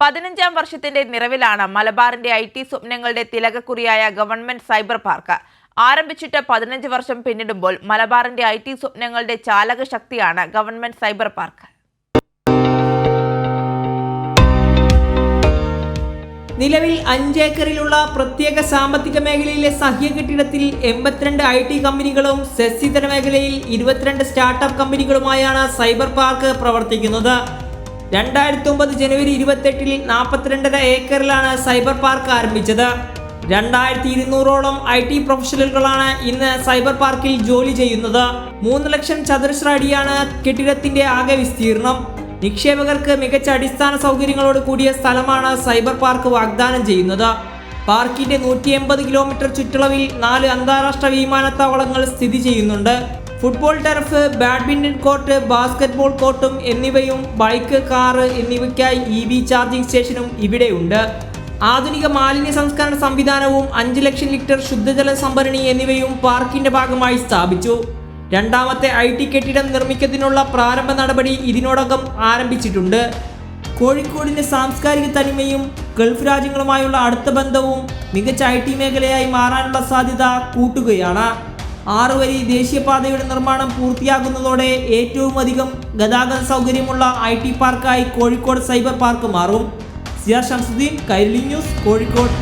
15ാം വർഷത്തിന്റെ നിറവിലാണ് മലബാറിന്റെ IT സ്വപ്നങ്ങളുടെ തിലകക്കുറിയായ ഗവൺമെന്റ് സൈബർ പാർക്ക്. ആരംഭിച്ചിട്ട് 15 വർഷം പിന്നിടുമ്പോൾ മലബാറിന്റെ IT സ്വപ്നങ്ങളുടെ ചാലക ശക്തിയാണ് ഗവൺമെന്റ് സൈബർ പാർക്ക്. നിലവിൽ 5 ഏക്കറിലുള്ള പ്രത്യേക സാമ്പത്തിക മേഖലയിലെ സഹ്യ കെട്ടിടത്തിൽ 82 IT കമ്പനികളും സെസ്സിതര മേഖലയിൽ 22 സ്റ്റാർട്ടപ്പ് കമ്പനികളുമായാണ് സൈബർ പാർക്ക് പ്രവർത്തിക്കുന്നത്. 2009 ജനുവരി 28-ൽ 42.5 ഏക്കറിലാണ് സൈബർ പാർക്ക് ആരംഭിച്ചത്. 2200ഓളം IT പ്രൊഫഷണലുകളാണ് ഇന്ന് സൈബർ പാർക്കിൽ ജോലി ചെയ്യുന്നത്. 3 ലക്ഷം ചതുരശ്ര അടിയാണ് കെട്ടിടത്തിന്റെ ആകെ വിസ്തീർണം. നിക്ഷേപകർക്ക് മികച്ച അടിസ്ഥാന സൗകര്യങ്ങളോട് കൂടിയ സ്ഥലമാണ് സൈബർ പാർക്ക് വാഗ്ദാനം ചെയ്യുന്നത്. പാർക്കിന്റെ 180 കിലോമീറ്റർ ചുറ്റളവിൽ 4 അന്താരാഷ്ട്ര വിമാനത്താവളങ്ങൾ സ്ഥിതി ചെയ്യുന്നുണ്ട്. Football turf, badminton court, basketball കോർട്ടും എന്നിവയും ബൈക്ക്, കാറ് എന്നിവയ്ക്കായി EV ചാർജിംഗ് സ്റ്റേഷനും ഇവിടെയുണ്ട്. ആധുനിക മാലിന്യ സംസ്കരണ സംവിധാനവും 5 ലക്ഷം ലിറ്റർ ശുദ്ധജല സംഭരണി എന്നിവയും പാർക്കിന്റെ ഭാഗമായി സ്ഥാപിച്ചു. രണ്ടാമത്തെ IT കെട്ടിടം നിർമ്മിക്കുന്നതിനുള്ള പ്രാരംഭ നടപടി ഇതിനോടകം ആരംഭിച്ചിട്ടുണ്ട്. കോഴിക്കോടിന്റെ സാംസ്കാരിക തനിമയും ഗൾഫ് രാജ്യങ്ങളുമായുള്ള അടുത്ത ബന്ധവും മികച്ച IT മേഖലയായി മാറാനുള്ള സാധ്യത കൂട്ടുകയാണ്. 6 വരി ദേശീയപാതയുടെ നിർമ്മാണം പൂർത്തിയാകുന്നതോടെ ഏറ്റവും അധികം ഗതാഗത സൗകര്യമുള്ള IT പാർക്കായി കോഴിക്കോട് സൈബർ പാർക്ക് മാറും. സിയാർ ഷംസുദ്ദീൻ, കൈരളി ന്യൂസ്, കോഴിക്കോട്.